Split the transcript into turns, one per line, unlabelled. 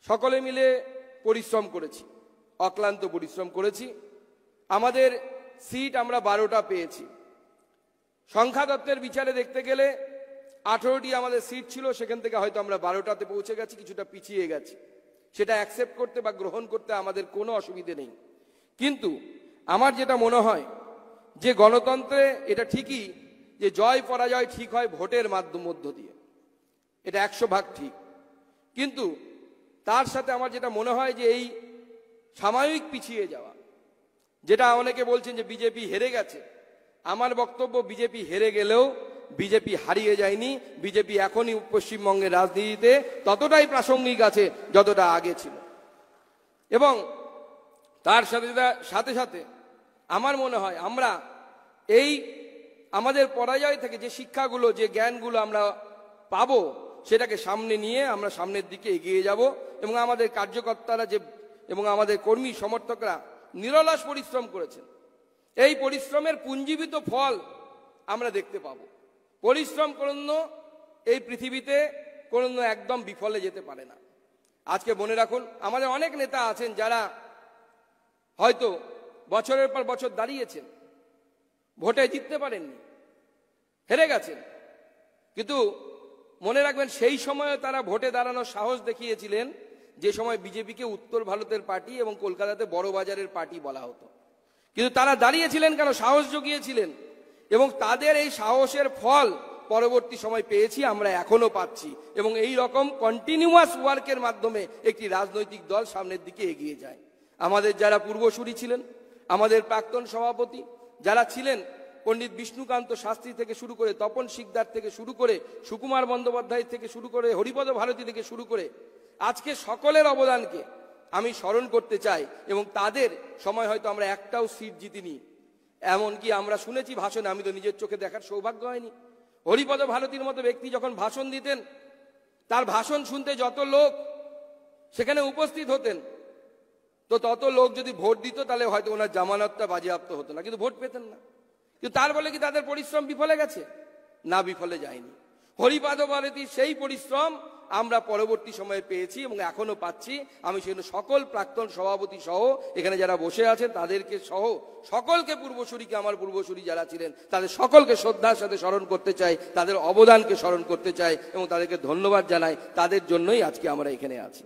সকলে মিলে পরিশ্রম করেছি, অক্লান্ত পরিশ্রম করেছি। আমাদের সিট আমরা 12টা পেয়েছি। সংখ্যা তত্ত্বের বিচারে দেখতে গেলে 18টি আমাদের সিট ছিল, সেখান থেকে হয়তো আমরা 12টাতে পৌঁছে গেছি, কিছুটা পিছিয়ে গেছি। সেটা অ্যাকসেপ্ট করতে বা গ্রহণ করতে আমাদের কোনো অসুবিধে নেই। কিন্তু আমার যেটা মনে হয় যে গণতন্ত্রে এটা ঠিকই যে জয় পরাজয় ঠিক হয় ভোটের মধ্য দিয়ে, এটা 100 ভাগ ঠিক। কিন্তু তার সাথে আমার যেটা মনে হয় যে এই সাময়িক পিছিয়ে যাওয়া, যেটা অনেকে বলছেন যে বিজেপি হেরে গেছে, আমার বক্তব্য বিজেপি হেরে গেলেও বিজেপি হারিয়ে যায়নি। বিজেপি এখনই পশ্চিমবঙ্গের রাজনীতিতে ততটাই প্রাসঙ্গিক আছে যতটা আগে ছিল। এবং তার সাথে সাথে আমার মনে হয় আমরা এই আমাদের পরাজয় থেকে যে শিক্ষাগুলো, যে জ্ঞানগুলো আমরা পাবো, সেটাকে সামনে নিয়ে আমরা সামনের দিকে এগিয়ে যাব। এবং আমাদের কার্যকর্তারা এবং আমাদের কর্মী সমর্থকরা নিরলস পরিশ্রম করেছেন। এই পরিশ্রমের পুঞ্জীবিত ফল আমরা দেখতে পাব। পরিশ্রম কোনো এই পৃথিবীতে কোনো একদম বিফলে যেতে পারে না। আজকে মনে রাখুন, আমাদের অনেক নেতা আছেন যারা হয়তো বছরের পর বছর দাঁড়িয়েছেন, ভোটে জিততে পারেননি, হেরে গেছেন। কিন্তু মনে রাখবেন, সেই সময়ে তারা ভোটে দাঁড়ানোর সাহস দেখিয়েছিলেন যে সময় বিজেপিকে উত্তর ভারতের পার্টি এবং কলকাতাতে বড় বাজারের পার্টি বলা হতো। কিন্তু তারা দাঁড়িয়েছিলেন কেন? সাহস জুগিয়েছিলেন। এবং তাদের এই সাহসের ফল পরবর্তী সময় পেয়েছি, আমরা এখনো পাচ্ছি। এবং এই রকম কন্টিনিউয়াস ওয়ার্কের মাধ্যমে একটি রাজনৈতিক দল সামনের দিকে এগিয়ে যায়। আমাদের যারা পূর্বসূরি ছিলেন, আমাদের প্রাক্তন সভাপতি যারা ছিলেন, পণ্ডিত বিষ্ণুকান্ত শাস্ত্রী থেকে শুরু করে, তপন শিকদার থেকে শুরু করে, সুকুমার বন্দ্যোপাধ্যায় থেকে শুরু করে, হরিপদ ভারতী থেকে শুরু করে, আজকে সকলের অবদানকে আমি স্মরণ করতে চাই। এবং তাদের সময় হয়তো আমরা একটাও সিট জিতিনি। এমনকি আমরা শুনেছি ভাষণে, আমি তো নিজের চোখে দেখার সৌভাগ্য হয়নি, হরিপদ ভারতীর মতো ব্যক্তি যখন ভাষণ দিতেন, তার ভাষণ শুনতে যত লোক সেখানে উপস্থিত হতেন, তো তত লোক যদি ভোট দিত তাহলে হয়তো ওনার জামানতটা বাজেয়াপ্ত হতো না, কিন্তু ভোট পেতেন না। কিন্তু তার বলে কি তাদের পরিশ্রম বিফলে গেছে? না, বিফলে যায়নি। হরিপদ ভারতীর সেই পরিশ্রম আমরা পরবর্তী সময়ে পেয়েছি এবং এখনো পাচ্ছি। আমি সেখানে সকল প্রাক্তন সভাপতি সহ এখানে যারা বসে আছেন তাদেরকে সহ সকলকে, পূর্বসূরিকে, আমার পূর্বসূরি যারা ছিলেন তাদের সকলকে শ্রদ্ধার সাথে স্মরণ করতে চাই, তাদের অবদানকে স্মরণ করতে চাই এবং তাদেরকে ধন্যবাদ জানাই। তাদের জন্যই আজকে আমরা এখানে আছি।